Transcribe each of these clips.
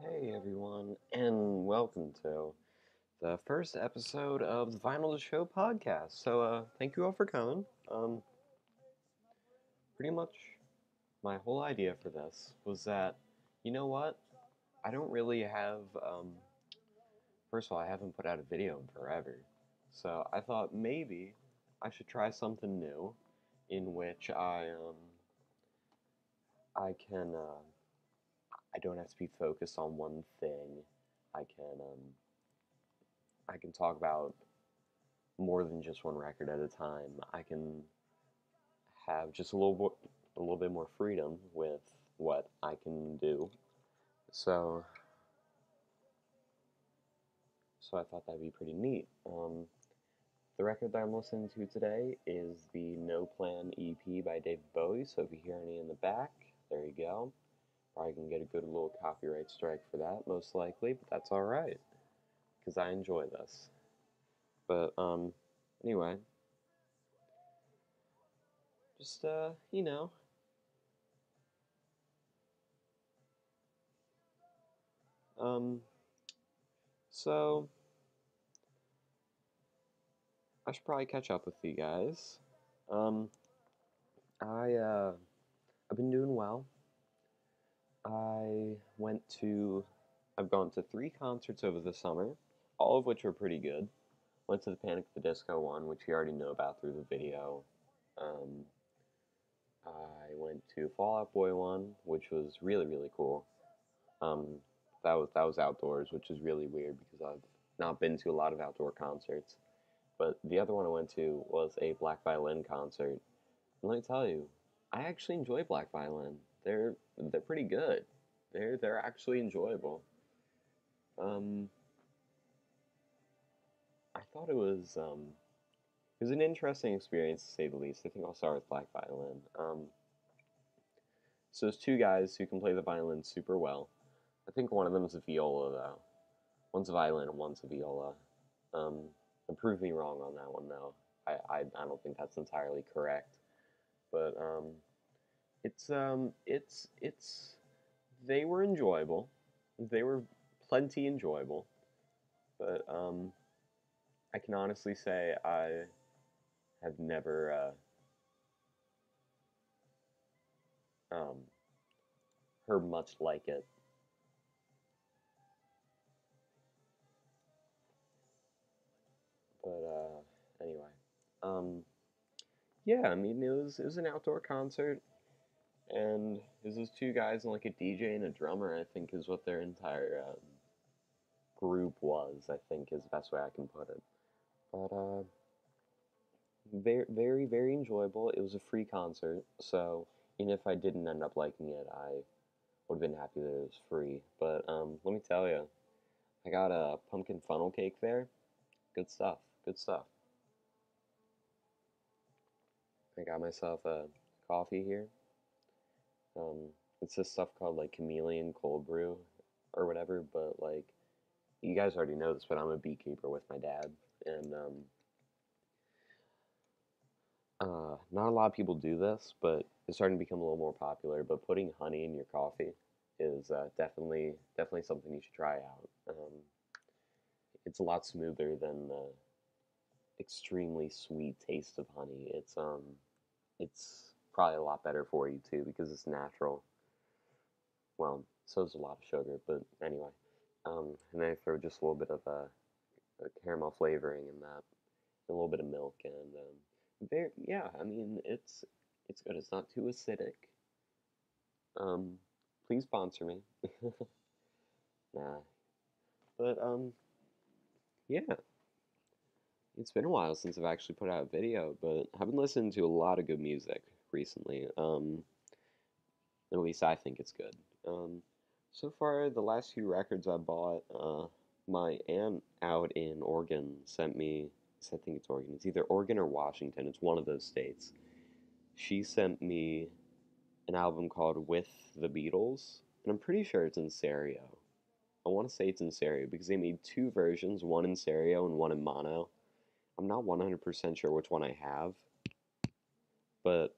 Hey everyone, and welcome to the first episode of the Vinyl to Show podcast. Thank you all for coming. Pretty much my whole idea for this was that, you know what? I don't really have, first of all, I haven't put out a video in forever. So I thought maybe I should try something new in which I don't have to be focused on one thing. I can, um, I can talk about more than just one record at a time. I can have just a little bit more freedom with what I can do. So, so I thought that'd be pretty neat. The record that I'm listening to today is the No Plan EP by David Bowie. So if you hear any in the back, there you go. Probably can get a good little copyright strike for that, most likely, but that's all right because I enjoy this. But anyway, just um, so I should probably catch up with you guys. Um, I've been doing well. I went to I've gone to three concerts over the summer, all of which were pretty good. Went to the Panic at the Disco one, which you already know about through the video. Um, I went to Fall Out Boy one, which was really cool. Um, that was outdoors, which is really weird because I've not been to a lot of outdoor concerts. But the other one I went to was a Black Violin concert. And let me tell you, I actually enjoy Black Violin. They're pretty good. They're actually enjoyable. Um, I thought it was an interesting experience to say the least. I think I'll start with Black Violin. So there's two guys who can play the violin super well. I think one of them is a viola though. One's a violin and one's a viola. Um, and prove me wrong on that one though. I don't think that's entirely correct. But it's they were enjoyable. They were plenty enjoyable. But I can honestly say I have never um, heard much like it. But anyway, um, yeah, I mean it was an outdoor concert, and it was those two guys and like a DJ and a drummer. I think is what their entire group was. I think is the best way I can put it. But very enjoyable. It was a free concert, so even if I didn't end up liking it, I would have been happy that it was free. But let me tell you, I got a pumpkin funnel cake there. Good stuff. Good stuff. I got myself a coffee here. Um, it's this stuff called like chameleon cold brew or whatever. But like you guys already know this, but I'm a beekeeper with my dad, and not a lot of people do this, but it's starting to become a little more popular. But putting honey in your coffee is definitely something you should try out. It's a lot smoother than the extremely sweet taste of honey. It's probably a lot better for you too because it's natural. Well, so is a lot of sugar, but anyway. And then I throw just a little bit of a caramel flavoring in that, a little bit of milk, and yeah. I mean, it's good. It's not too acidic. Um, please sponsor me. Nah, but yeah. It's been a while since I've actually put out a video, but I've been listening to a lot of good music recently. At least I think it's good. So far, the last few records I bought, my aunt out in Oregon sent me. I think it's Oregon. It's either Oregon or Washington. It's one of those states. She sent me an album called With the Beatles, and I'm pretty sure it's in stereo. I want to say it's in stereo because they made two versions, one in stereo and one in mono. I'm not 100% sure which one I have, but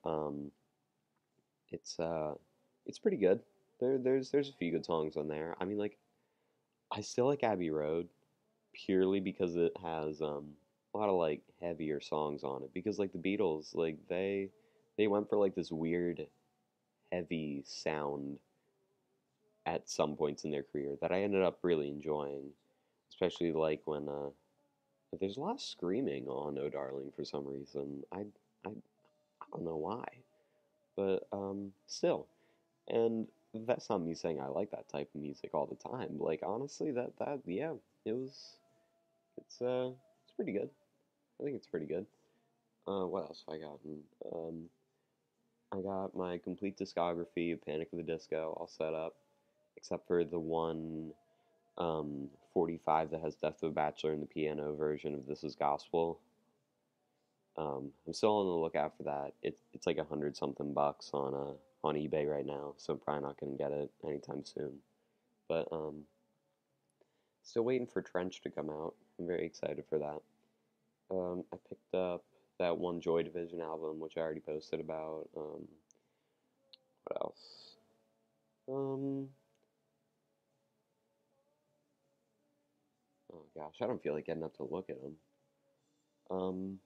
it's it's pretty good. There's a few good songs on there. I mean, like I still like Abbey Road purely because it has a lot of like heavier songs on it. Because like the Beatles, like they went for like this weird heavy sound at some points in their career that I ended up really enjoying, especially like when there's a lot of screaming on "Oh Darling" for some reason. I don't know why, but still, and that's not me saying I like that type of music all the time. Like honestly, that yeah, it was it's pretty good. I think it's pretty good. What else have I gotten? I got my complete discography of Panic at the Disco all set up, except for the one 45 that has Death of a Bachelor and the piano version of This Is Gospel. I'm still on the lookout for that. It's like 100 something bucks on eBay right now, so I'm probably not gonna get it anytime soon. But still waiting for Trench to come out. I'm very excited for that. I picked up that one Joy Division album, which I already posted about. What else? Um, oh gosh, I don't feel like getting up to look at them. Um,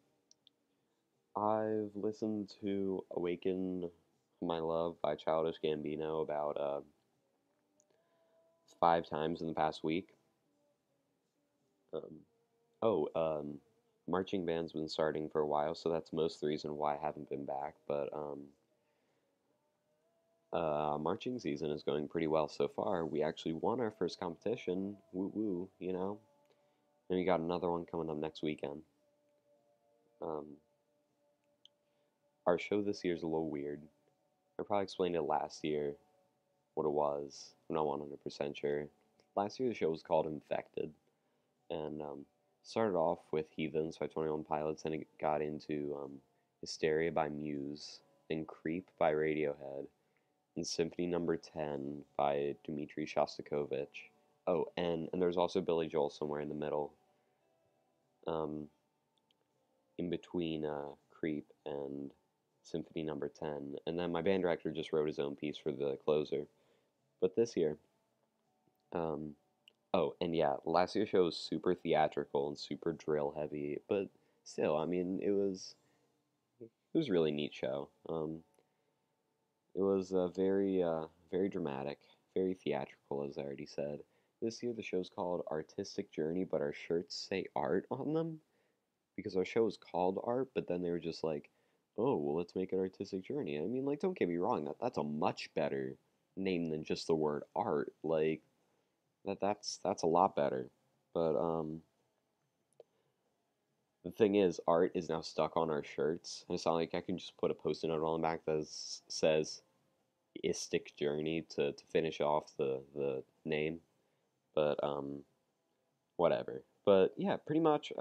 I've listened to "Awaken My Love" by Childish Gambino about 5 times in the past week. Um, oh, marching band's been starting for a while, so that's most of the reason why I haven't been back. But marching season is going pretty well so far. We actually won our first competition. Woo woo, you know. And we got another one coming up next weekend. Um, our show this year is a little weird. I probably explained it last year what it was. I'm not 100% sure. Last year the show was called Infected, and started off with Heathens by 21 Pilots, and it got into Hysteria by Muse, then Creep by Radiohead, and Symphony Number 10 by Dmitri Shostakovich. Oh, and there's also Billy Joel somewhere in the middle, um, in between Creep and Symphony Number 10. And then my band director just wrote his own piece for the closer. But this year, um, oh, and yeah, last year's show was super theatrical and super drill heavy, but still, I mean, it was a really neat show. It was very dramatic, very theatrical, as I already said. This year, the show's called Artistic Journey, but our shirts say art on them because our show is called art. But then they were just like, "Oh, well, let's make it Artistic Journey." I mean, like, don't get me wrong, that's a much better name than just the word art. Like, that's a lot better. But the thing is, art is now stuck on our shirts, and it's not like I can just put a post-it note on the back that says "Istic Journey" to finish off the name. But whatever. But yeah, pretty much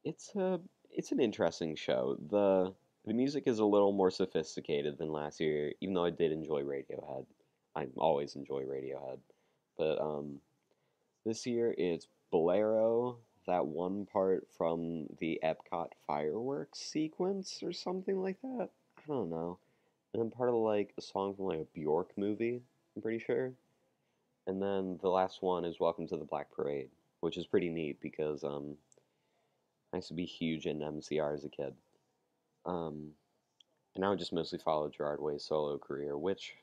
it's a it's an interesting show. The music is a little more sophisticated than last year, even though I did enjoy Radiohead. I always enjoy Radiohead. But this year it's Bolero, that one part from the Epcot fireworks sequence or something like that. I don't know. And then part of like a song from like a Bjork movie, I'm pretty sure. And then the last one is Welcome to the Black Parade, which is pretty neat because I used to be huge in MCR as a kid. Um, and I would just mostly follow Gerard Way's solo career, which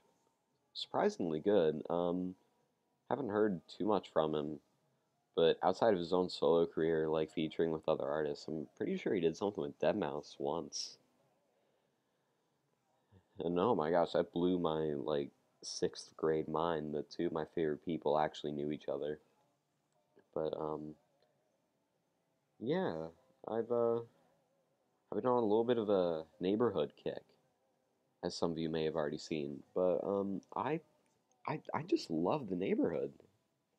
surprisingly good. Haven't heard too much from him, but outside of his own solo career, like featuring with other artists, I'm pretty sure he did something with Deadmau5 once. And oh my gosh, that blew my like sixth grade mind that two of my favorite people actually knew each other. But yeah, I've I've been on a little bit of a neighborhood kick, as some of you may have already seen. But I just love the neighborhood.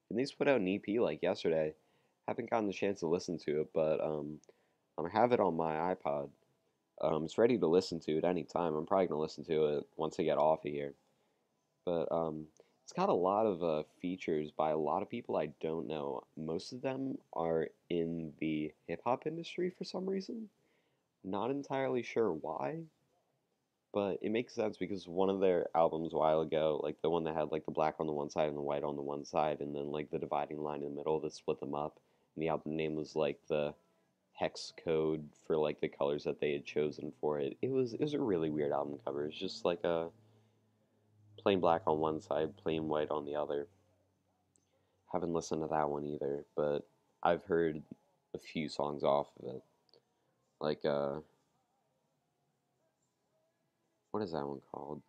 And they just put out an EP like yesterday. Haven't gotten the chance to listen to it, but I have it on my iPod. It's ready to listen to at any time. I'm probably gonna listen to it once I get off of here. But it's got a lot of features by a lot of people I don't know. Most of them are in the hip hop industry for some reason. Not entirely sure why. but it makes sense because one of their albums a while ago, like the one that had like the black on the one side and the white on the one side, and then like the dividing line in the middle that split them up, and the album name was like the hex code for like the colors that they had chosen for it. It was a really weird album cover. It's just like a plain black on one side, plain white on the other. Haven't listened to that one either, but I've heard a few songs off of it. Like what is that one called?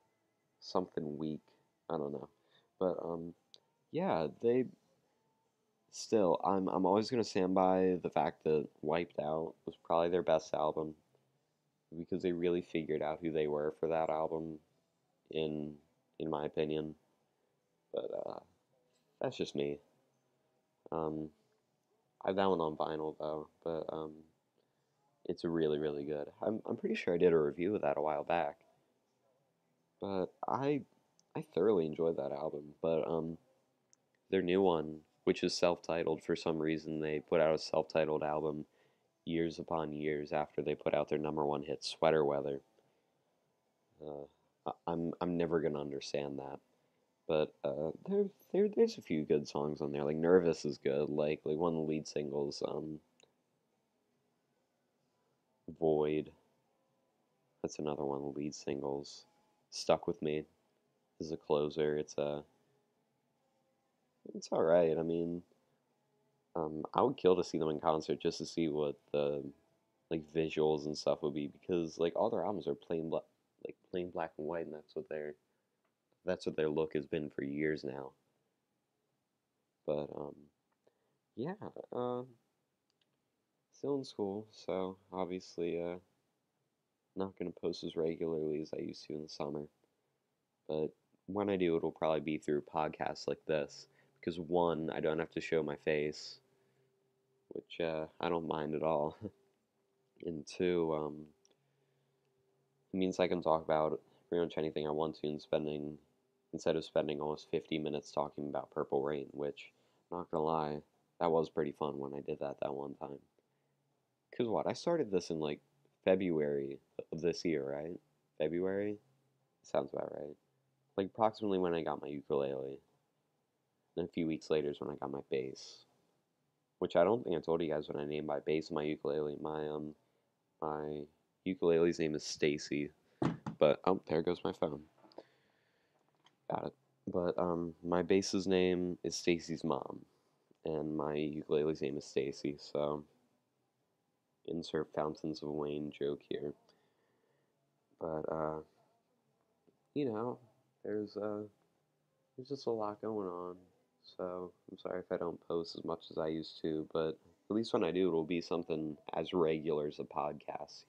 Something weak. I don't know. But yeah, they still I'm always gonna stand by the fact that Wiped Out was probably their best album because they really figured out who they were for that album in in my opinion. But that's just me. Um I have that one on vinyl though, but it's really really good. I'm pretty sure I did a review of that a while back. But I thoroughly enjoyed that album. But their new one, which is self-titled for some reason, they put out a self-titled album years upon years after they put out their number one hit, Sweater Weather. I'm never gonna understand that. But there's a few good songs on there. Like Nervous is good. Like one of the lead singles, Void. That's another one of the lead singles. Stuck with Me is a closer. It's all right. I mean, I would kill to see them in concert just to see what the like visuals and stuff would be because like all their albums are plain black and white, and that's what their look has been for years now. But yeah, still in school, so obviously not gonna post as regularly as I used to in the summer. But when I do, it'll probably be through podcasts like this because one, I don't have to show my face, which I don't mind at all, and two, it means I can talk about pretty much anything I want to and instead of spending almost 50 minutes talking about Purple Rain, which, not gonna lie, that was pretty fun when I did that one time. Cause what, I started this in like February of this year, right? February? Sounds about right. Like approximately when I got my ukulele. Then a few weeks later is when I got my bass. Which I don't think I told you guys when I named my bass and my ukulele. My ukulele's name is Stacy. But oh, there goes my phone. Got it. But my bass's name is Stacy's mom, and my ukulele's name is Stacy. So insert Fountains of Wayne joke here. But you know, there's uh, there's just a lot going on. So I'm sorry if I don't post as much as I used to, but at least when I do, it'll be something as regular as a podcast.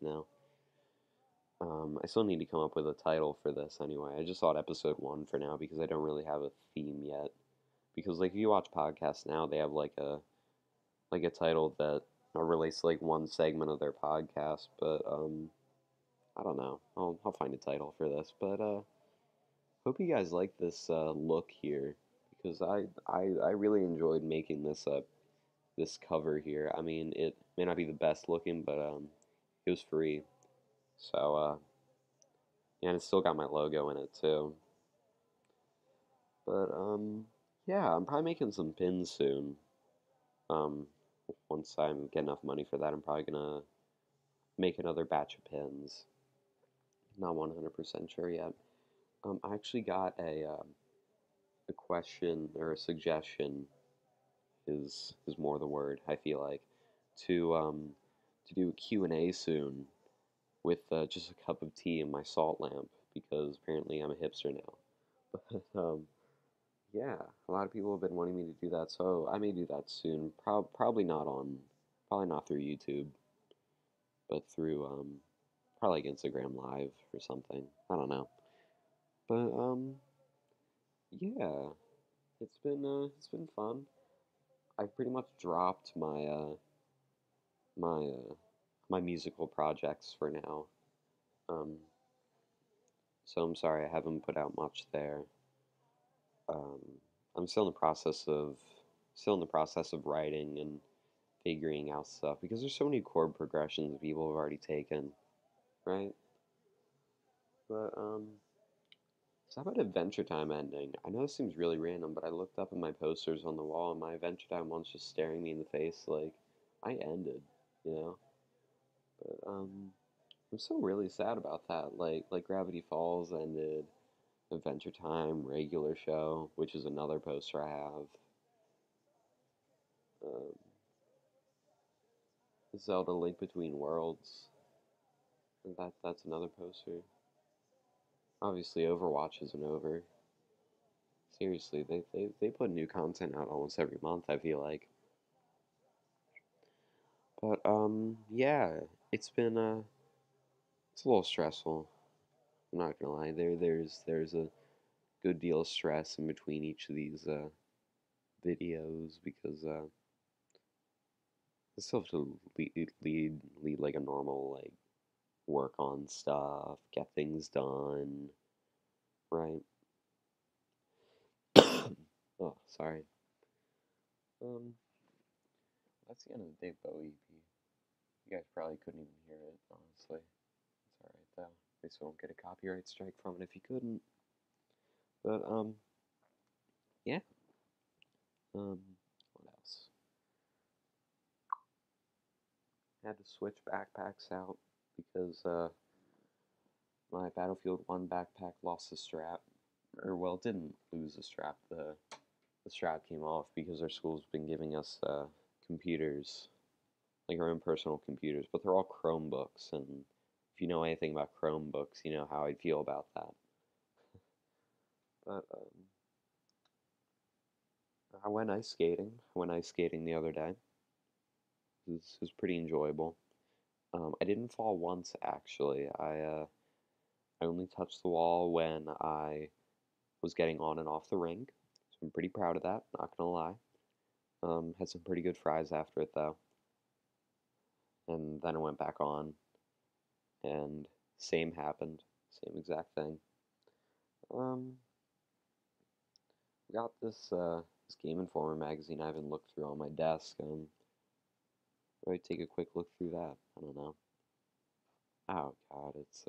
I still need to come up with a title for this anyway. I just thought episode one for now because I don't really have a theme yet. Because like if you watch podcasts now, they have like a title that relates to like one segment of their podcast. But I don't know. I'll find a title for this. But hope you guys like this look here because I really enjoyed making this cover here. I mean, it may not be the best looking, but it was free. So and it's still got my logo in it too. But yeah, I'm probably making some pins soon. Um, once I get enough money for that, I'm probably gonna make another batch of pins. Not 100% sure yet. I actually got a question or a suggestion is more the word I feel like to do a Q&A soon with just a cup of tea and my salt lamp because apparently I'm a hipster now. But yeah, a lot of people have been wanting me to do that, so I may do that soon. Probably not through YouTube, but through probably like Instagram Live or something. I don't know. But yeah, it's been fun. I pretty much dropped my my musical projects for now. Um, so I'm sorry I haven't put out much there. Um, I'm still in the process of writing and figuring out stuff because there's so many chord progressions people have already taken, right? But so how about Adventure Time ending? I know this seems really random, but I looked up at my posters on the wall, and my Adventure Time one's just staring me in the face, like I ended, you know. But I'm still really sad about that. Like Gravity Falls ended, Adventure Time, regular show, which is another poster I have. Um, Zelda Link Between Worlds, and that's another poster. Obviously, Overwatch isn't over. Seriously, they put new content out almost every month, I feel like. But yeah, it's been it's a little stressful. I'm not gonna lie. There's a good deal of stress in between each of these videos because I still have to lead like a normal like work on stuff, get things done, right? Oh, sorry. Um, that's the end of the Dave Bowie EP. You guys probably couldn't even hear it, honestly. It's alright though. At least we won't get a copyright strike from it if you couldn't. But yeah. What else? Had to switch backpacks out because my Battlefield 1 backpack lost the strap. Or well, it didn't lose the strap. The strap came off because our school's been giving us computers, like our own personal computers, but they're all Chromebooks, and if you know anything about Chromebooks, you know how I'd feel about that. But I went ice skating. I went ice skating the other day. It was pretty enjoyable. I didn't fall once actually. I only touched the wall when I was getting on and off the rink, so I'm pretty proud of that. Not gonna lie. Had some pretty good fries after it though, and then I went back on, and same happened, same exact thing. Um, got this Game Informer magazine I haven't looked through on my desk. I'd take a quick look through that. I don't know. Oh God, it's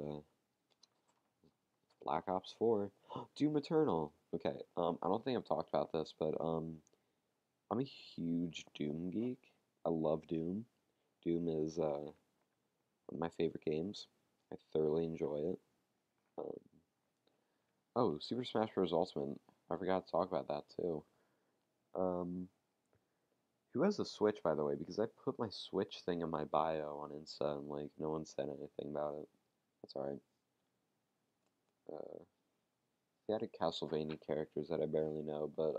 Black Ops 4. Doom Eternal. Okay, I don't think I've talked about this, but I'm a huge Doom geek. I love Doom. Doom is one of my favorite games. I thoroughly enjoy it. Um, oh, Super Smash Bros. Ultimate. I forgot to talk about that too. Um, who has a Switch, by the way? Because I put my Switch thing in my bio on Insta, and like no one said anything about it. That's alright. They added Castlevania characters that I barely know, but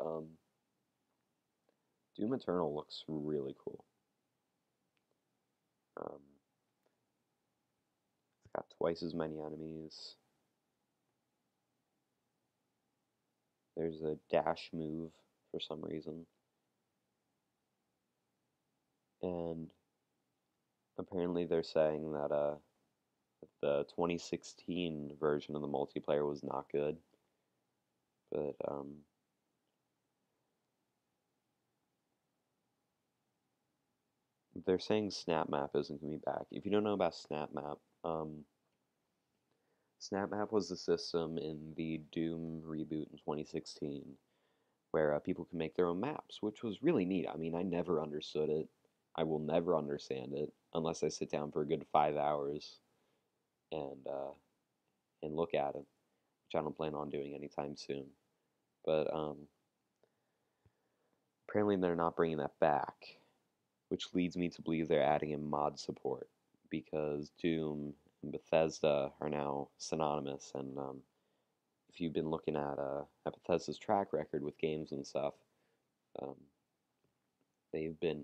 Doom Eternal looks really cool. Um, it's got twice as many enemies. There's a dash move for some reason. And apparently they're saying that the 2016 version of the multiplayer was not good. But they're saying Snap Map isn't going to be back. If you don't know about Snap Map, Snap Map was the system in the Doom reboot in 2016 where people can make their own maps, which was really neat. I mean, I never understood it. I will never understand it unless I sit down for a good 5 hours and look at it, which I don't plan on doing anytime soon. But apparently they're not bringing that back, which leads me to believe they're adding in mod support because Doom and Bethesda are now synonymous. And if you've been looking at Bethesda's track record with games and stuff, um, they've been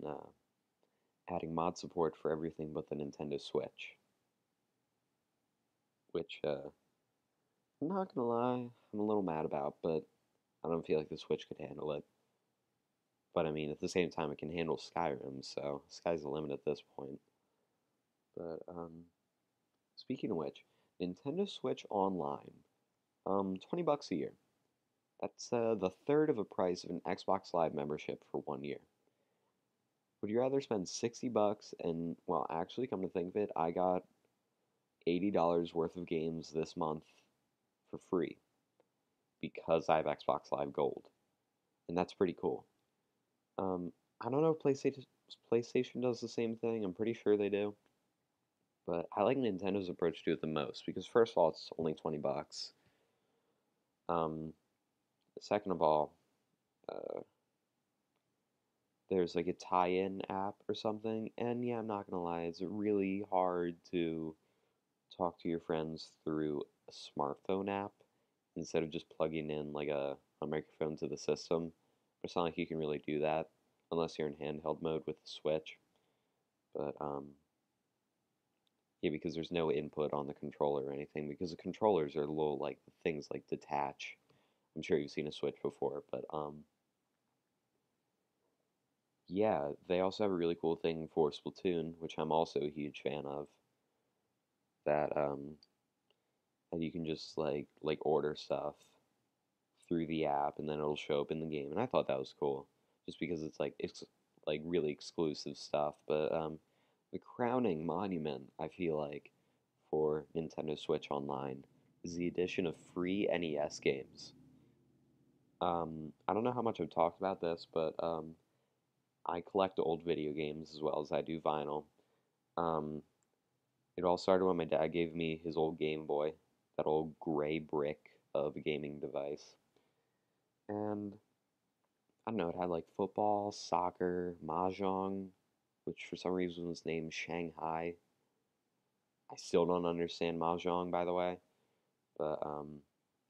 adding mod support for everything but the Nintendo Switch, which I'm not gonna lie, I'm a little mad about, but I don't feel like the Switch could handle it. But I mean, at the same time, it can handle Skyrim, so sky's the limit at this point. But speaking of which, Nintendo Switch Online, $20 a year. That's the third of a price of an Xbox Live membership for 1 year. Would you rather spend $60 and, well, actually, come to think of it, I got $80 worth of games this month for free because I have Xbox Live Gold, and that's pretty cool. Um, I don't know if PlayStation does the same thing. I'm pretty sure they do, but I like Nintendo's approach to it the most because first of all, it's only $20. Um, Second of all, uh, there's like a tie-in app or something, and yeah, I'm not gonna lie, it's really hard to talk to your friends through a smartphone app instead of just plugging in like a microphone to the system. It's not like you can really do that unless you're in handheld mode with the Switch. But yeah, because there's no input on the controller or anything, because the controllers are little like things like detach. I'm sure you've seen a Switch before, but yeah, they also have a really cool thing for Splatoon, which I'm also a huge fan of. That that you can just like order stuff through the app and then it'll show up in the game. And I thought that was cool, just because it's like really exclusive stuff. But the crowning monument, I feel like, for Nintendo Switch Online is the addition of free NES games. I don't know how much I've talked about this, but I collect old video games as well as I do vinyl. Um, it all started when my dad gave me his old Game Boy, that old gray brick of a gaming device. And I don't know, it had like football, soccer, mahjong, which for some reason was named Shanghai. I still don't understand mahjong, by the way, but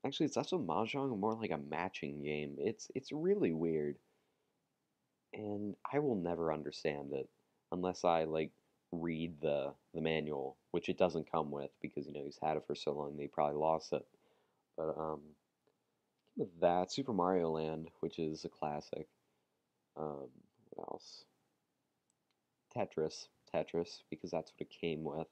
actually it's also mahjong, more like a matching game. It's really weird, and I will never understand it unless I like read the manual, which it doesn't come with because he's had it for so long that he probably lost it. But with that, Super Mario Land, which is a classic. What else? Tetris, because that's what it came with.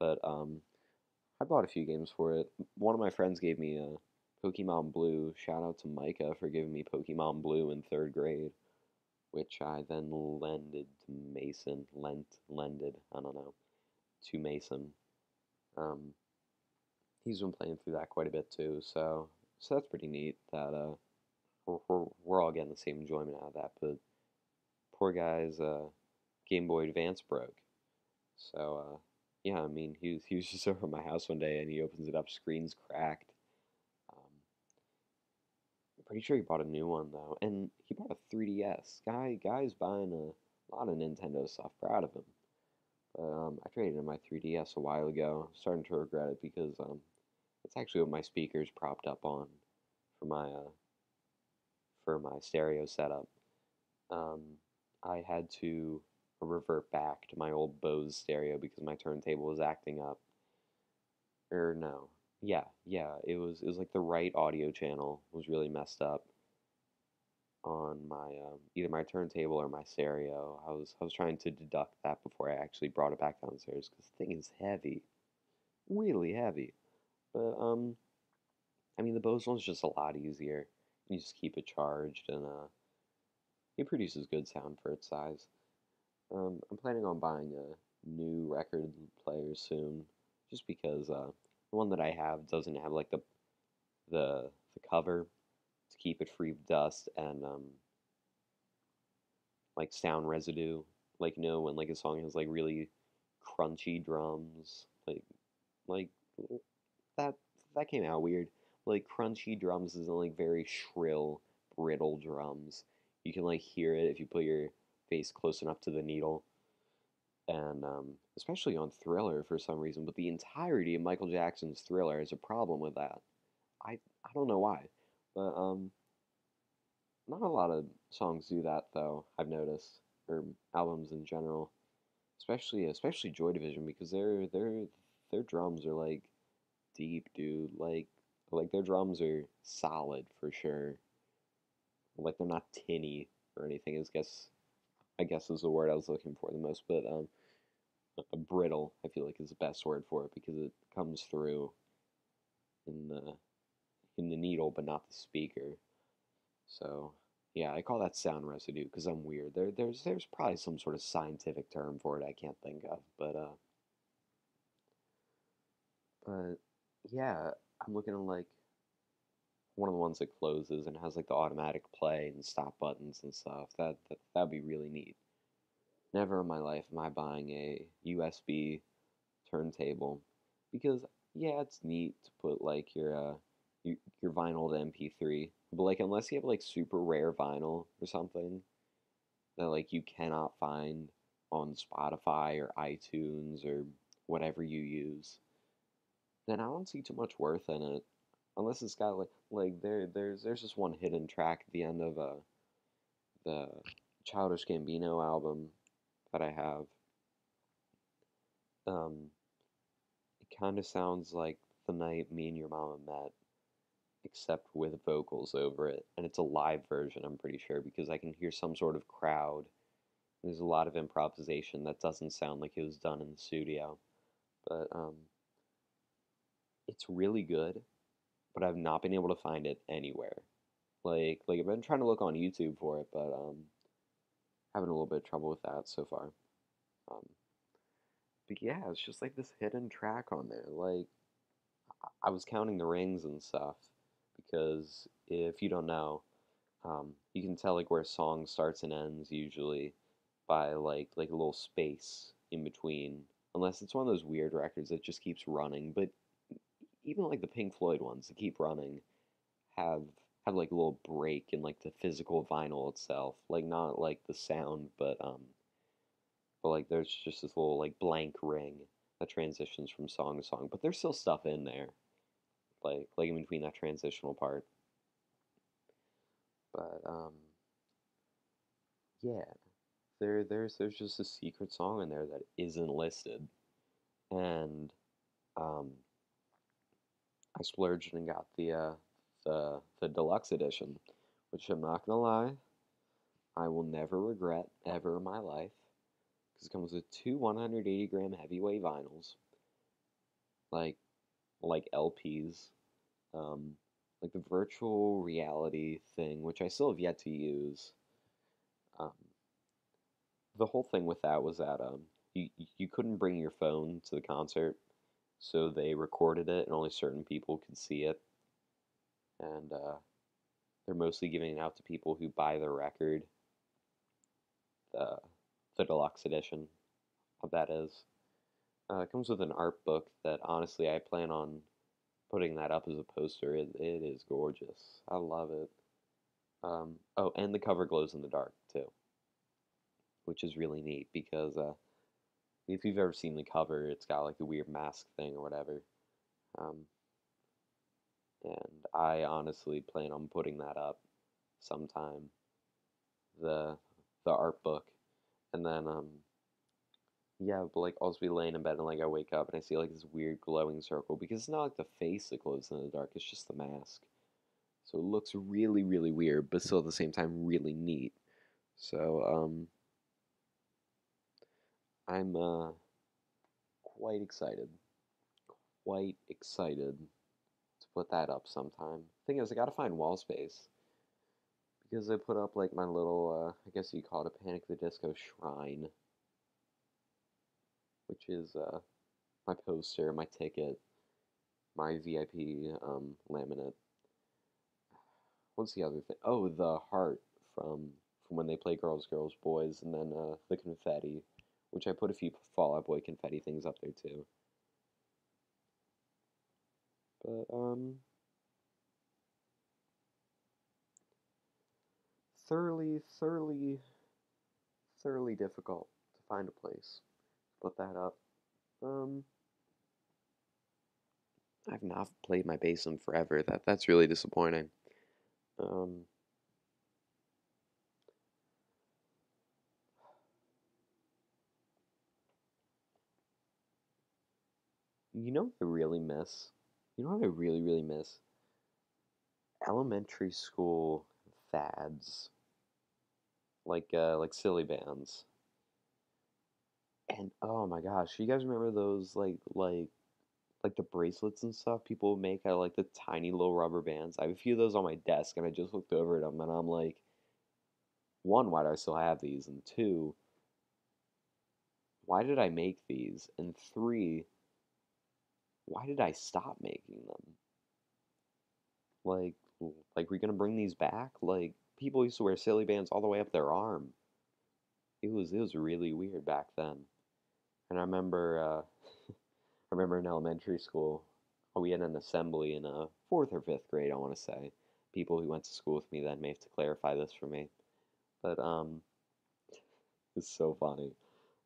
But I bought a few games for it. One of my friends gave me a Pokemon Blue. Shout out to Micah for giving me Pokemon Blue in third grade, which I then lended to Mason. Lended, I don't know, to Mason. Um, he's been playing through that quite a bit too, so that's pretty neat that we're all getting the same enjoyment out of that. But poor guy's Game Boy Advance broke. So, yeah, I mean, he was just over at my house one day and he opens it up, screen's cracked. I'm pretty sure he bought a new one though, and he bought a 3DS. Guy's buying a lot of Nintendo stuff. Proud of him. But I traded in my 3DS a while ago. I'm starting to regret it because it's actually what my speakers propped up on for my stereo setup. Um, I had to revert back to my old Bose stereo because my turntable was acting up. Or no. Yeah, it was like the right audio channel was really messed up on my either my turntable or my stereo. I was trying to deduct that before I actually brought it back downstairs because the thing is heavy, really heavy. But I mean the Bose one's just a lot easier. You just keep it charged and it produces good sound for its size. I'm planning on buying a new record player soon, just because the one that I have doesn't have like the cover to keep it free of dust and like sound residue. Like when like a song has like really crunchy drums, like that that came out weird. Like crunchy drums isn't like very shrill, brittle drums. You can like hear it if you put your face close enough to the needle. And especially on Thriller for some reason, but the entirety of Michael Jackson's Thriller has a problem with that. I don't know why, but not a lot of songs do that though. I've noticed, or albums in general, especially Joy Division because their drums are like deep, dude. Like their drums are solid for sure. Like they're not tinny or anything. I guess is the word I was looking for the most, but brittle, I feel like is the best word for it because it comes through in the needle, but not the speaker. So yeah, I call that sound residue because I'm weird. There's probably some sort of scientific term for it I can't think of, but But yeah, I'm looking at like one of the ones that closes and has like the automatic play and stop buttons and stuff. That'd be really neat. Never in my life am I buying a USB turntable because yeah, it's neat to put like your vinyl to MP3, but like unless you have like super rare vinyl or something that like you cannot find on Spotify or iTunes or whatever you use, then I don't see too much worth in it. Unless it's got there's this one hidden track at the end of the Childish Gambino album that I have. Um, it kind of sounds like the night me and your mama met, except with vocals over it, and it's a live version. I'm pretty sure because I can hear some sort of crowd. There's a lot of improvisation that doesn't sound like it was done in the studio, but it's really good. But I've not been able to find it anywhere. Like I've been trying to look on YouTube for it, but having a little bit of trouble with that so far. Um, but yeah, it's just like this hidden track on there. Like I was counting the rings and stuff because if you don't know, you can tell like where a song starts and ends usually by like a little space in between, unless it's one of those weird records that just keeps running. But even like the Pink Floyd ones that keep running have have like a little break in like the physical vinyl itself, like not like the sound, but like there's just this little like blank ring that transitions from song to song, but there's still stuff in there, like in between that transitional part. But yeah, there's just a secret song in there that isn't listed, and um, I splurged and got the deluxe edition, which I'm not gonna lie, I will never regret ever in my life, because it comes with two 180-gram heavyweight vinyls, like like LPs, um, like the virtual reality thing, which I still have yet to use. Um, the whole thing with that was that you couldn't bring your phone to the concert, so they recorded it, and only certain people could see it, and they're mostly giving it out to people who buy the record, the the deluxe edition of that is. It comes with an art book that honestly I plan on putting that up as a poster. It is gorgeous. I love it. Oh, and the cover glows in the dark too, which is really neat because if you've ever seen the cover, it's got like the weird mask thing or whatever. Um, and I honestly plan on putting that up sometime. The the art book, and then yeah, but like I'll just be laying in bed and like I wake up and I see like this weird glowing circle because it's not like the face that glows in the dark, it's just the mask. So it looks really, really weird, but still at the same time really neat. So I'm quite excited. Quite excited to put that up sometime. Thing is I gotta find wall space. Because I put up like my little I guess you call it a Panic at the Disco shrine, which is my poster, my ticket, my VIP laminate. What's the other thing? Oh, the heart from when they play Girls, Girls, Boys, and then the confetti, which I put a few Fall Out Boy confetti things up there too. But thoroughly, thoroughly, thoroughly difficult to find a place to put that up. Um, I've not played my bass in forever. That's really disappointing. Um, you know what I really miss? You know what I really, really miss? Elementary school fads, like silly bands. And oh my gosh, you guys remember those like the bracelets and stuff people would make out of like the tiny little rubber bands? I have a few of those on my desk, and I just looked over at them, and I'm like, one, why do I still have these? And two, why did I make these? And three, why did I stop making them? Like, like we're gonna bring these back? Like, people used to wear silly bands all the way up their arm. It was really weird back then. And I remember in elementary school, we had an assembly in fourth or fifth grade, I want to say. People who went to school with me then may have to clarify this for me. But it's so funny.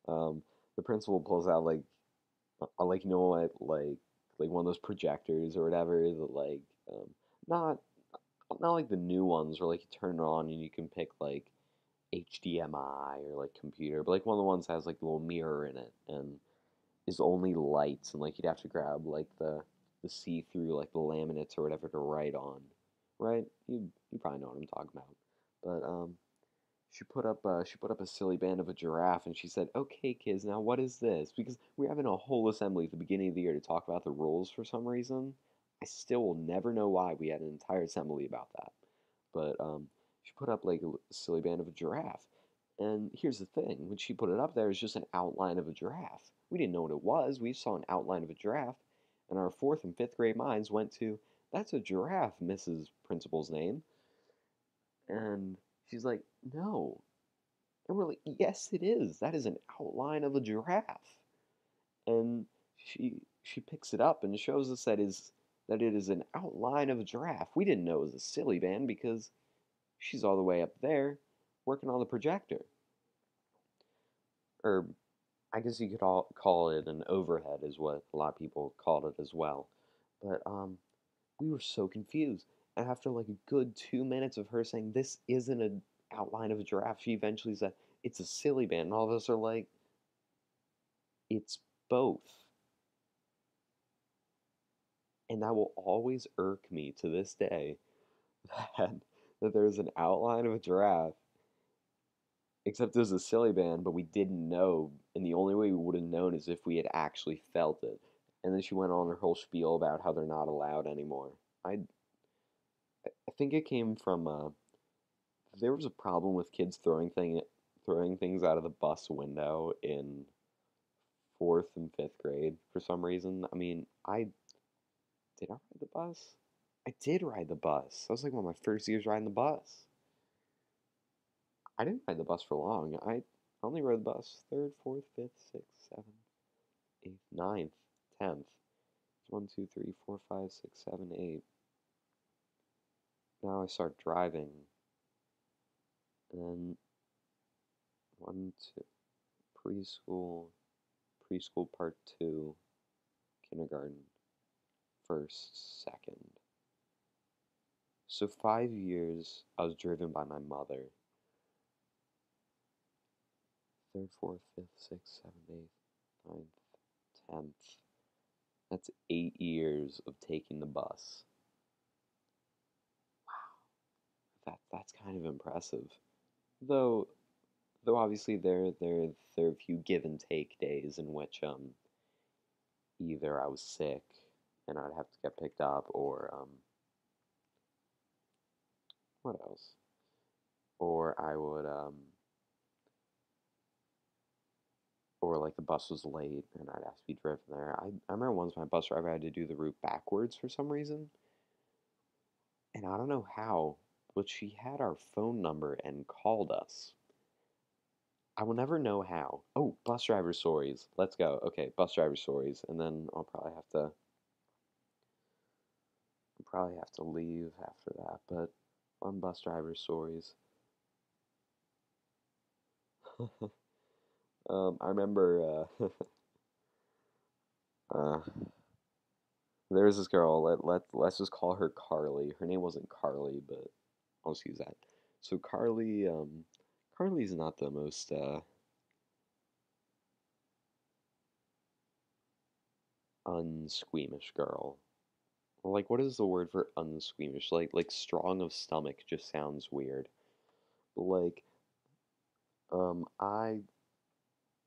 Um, the principal pulls out like you know what, like one of those projectors or whatever, that um, not not like the new ones where like you turn it on and you can pick like HDMI or like computer, but like one of the ones that has like a little mirror in it and is only lights, and like you'd have to grab like the see through like the laminates or whatever to write on, right? You probably know what I'm talking about. But she put up a silly band of a giraffe, and she said, "Okay, kids, now what is this?" Because we're having a whole assembly at the beginning of the year to talk about the rules for some reason. I still will never know why we had an entire assembly about that. But she put up like a silly band of a giraffe. And here's the thing, when she put it up there, it was just an outline of a giraffe. We didn't know what it was. We saw an outline of a giraffe, and our fourth and fifth grade minds went to, "That's a giraffe, Mrs. Principal's name." And she's like, "No." And we're like, "Yes, it is. That is an outline of a giraffe." And she picks it up and shows us that it is an outline of a giraffe. We didn't know it was a silly band because she's all the way up there working on the projector. Or I guess you could all call it an overhead, is what a lot of people called it as well. But we were so confused. And after like a good 2 minutes of her saying this isn't an outline of a giraffe, she eventually said it's a silly band, and all of us are like, it's both. And that will always irk me to this day that there's an outline of a giraffe, except it was a silly band, but we didn't know, and the only way we would have known is if we had actually felt it. And then she went on her whole spiel about how they're not allowed anymore. I think it came from there was a problem with kids throwing things out of the bus window in fourth and fifth grade for some reason. I mean, I ride the bus? I did ride the bus. That was like one of my first years riding the bus. I didn't ride the bus for long. I only rode the bus third, fourth, fifth, sixth, seventh, eighth, ninth, 10th. 1, 2, 3, 4, 5, 6, 7, 8. Now I start driving. And then 1, 2, preschool, preschool part 2, kindergarten, first, second. So 5 years I was driven by my mother. Third, fourth, fifth, sixth, seventh, eighth, ninth, 10th. That's 8 years of taking the bus. That's kind of impressive. Though though obviously there are a few give and take days in which either I was sick and I'd have to get picked up, or what else? Or I would or like the bus was late and I'd have to be driven there. I remember once my bus driver had to do the route backwards for some reason, and I don't know how, but she had our phone number and called us. I will never know how. Oh, bus driver stories. Let's go. Okay, bus driver stories, and then I'll probably have to leave after that. But on bus driver stories, I remember uh, there was this girl. Let's just call her Carly. Her name wasn't Carly, but I'll just use that. So Carly's not the most unsqueamish girl. Like, what is the word for unsqueamish? Like strong of stomach just sounds weird. But like, um, I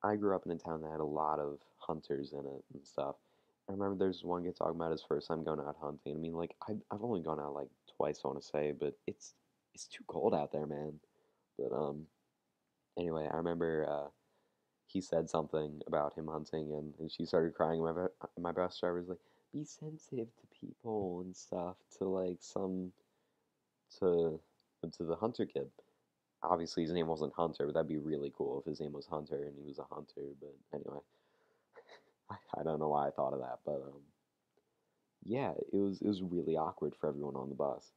I grew up in a town that had a lot of hunters in it and stuff. I remember there's one kid talking about his first time going out hunting. I mean, like I've only gone out like twice, I want to say, but it's too cold out there, man. But anyway, I remember he said something about him hunting, and she started crying. My bus driver was like, be sensitive to people and stuff, to like some to to the Hunter kid. Obviously, his name wasn't Hunter, but that'd be really cool if his name was Hunter and he was a hunter. But anyway, I don't know why I thought of that, but yeah, it was really awkward for everyone on the bus.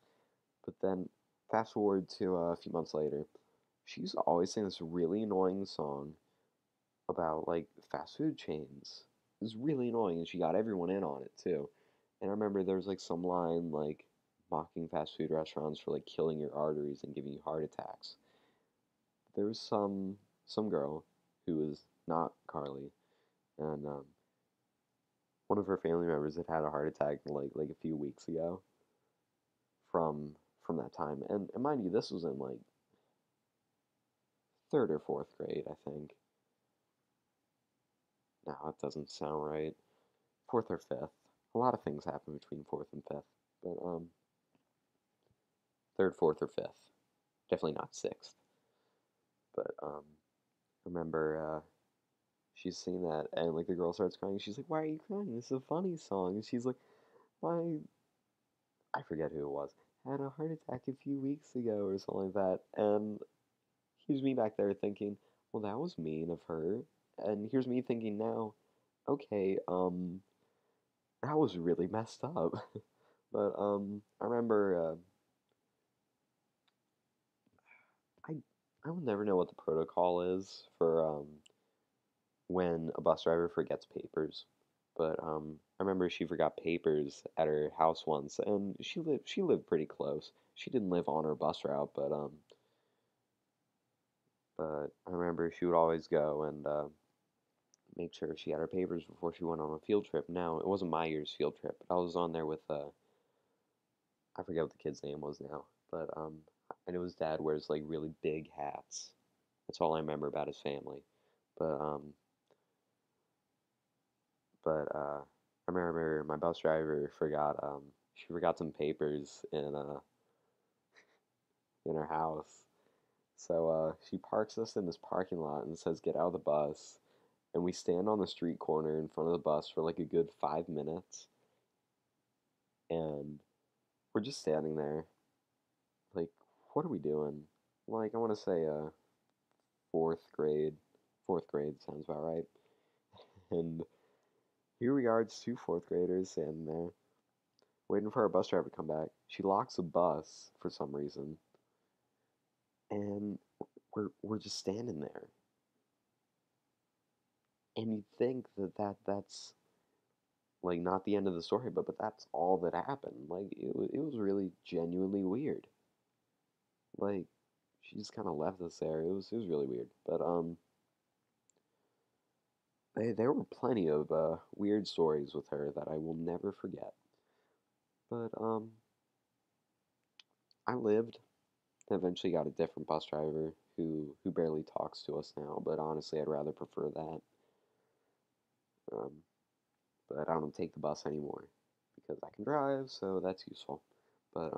But then fast forward to a few months later, she used to always sing this really annoying song about like fast food chains. It was really annoying, and she got everyone in on it too. And I remember there was like some line like mocking fast food restaurants for like killing your arteries and giving you heart attacks. There was some girl who was not Carly, and one of her family members had had a heart attack like a few weeks ago from that time. And mind you, this was in like third or fourth grade, I think. No, that doesn't sound right. Fourth or fifth. A lot of things happen between fourth and fifth, but third, fourth, or fifth. Definitely not sixth. But remember she's singing that, and like the girl starts crying. She's like, "Why are you crying? This is a funny song." And she's like, "My I forget who it was. Had a heart attack a few weeks ago or something like that." And here's me back there thinking, "Well, that was mean of her." And here's me thinking now, okay, that was really messed up. But I remember I I will never know what the protocol is for when a bus driver forgets papers. But I remember she forgot papers at her house once, and she lived pretty close. She didn't live on her bus route, but I remember she would always go and make sure she had her papers before she went on a field trip. Now it wasn't my year's field trip, but I was on there with I forget what the kid's name was now, but I know his dad wears like really big hats. That's all I remember about his family. But I remember my bus driver forgot she forgot some papers in her house. So she parks us in this parking lot and says, "Get out of the bus." And we stand on the street corner in front of the bus for like a good 5 minutes, and we're just standing there, like, what are we doing? Like, I want to say fourth grade. Fourth grade sounds about right. And here we are, it's two fourth graders standing there, waiting for our bus driver to come back. She locks the bus for some reason, and we're just standing there. And you'd think that's like not the end of the story, but that's all that happened. Like it was really genuinely weird. Like she just kind of left us there. It was really weird. But there were plenty of weird stories with her that I will never forget. But I lived. Eventually got a different bus driver who barely talks to us now. But honestly, I'd rather prefer that. Um, but I don't take the bus anymore because I can drive, so that's useful. But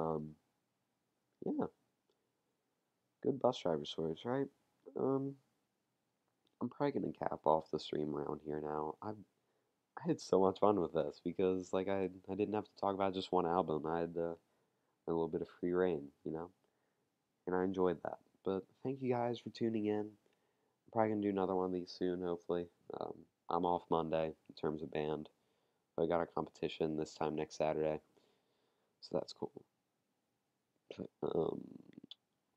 yeah, good bus driver stories, right? Um, I'm probably gonna cap off the stream around here now. I had so much fun with this because like I didn't have to talk about just one album. I had a little bit of free reign, and I enjoyed that. But thank you guys for tuning in. I'm probably gonna do another one of these soon, hopefully. Um, I'm off Monday in terms of band. I got a competition this time next Saturday, so that's cool. But,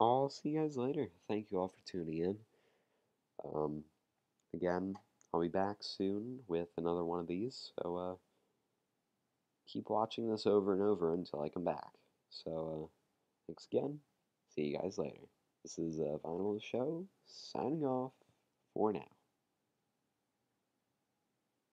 I'll see you guys later. Thank you all for tuning in. Um, Again, I'll be back soon with another one of these. So keep watching this over and over until I come back. So thanks again. See you guys later. This is Vinyl Show signing off for now.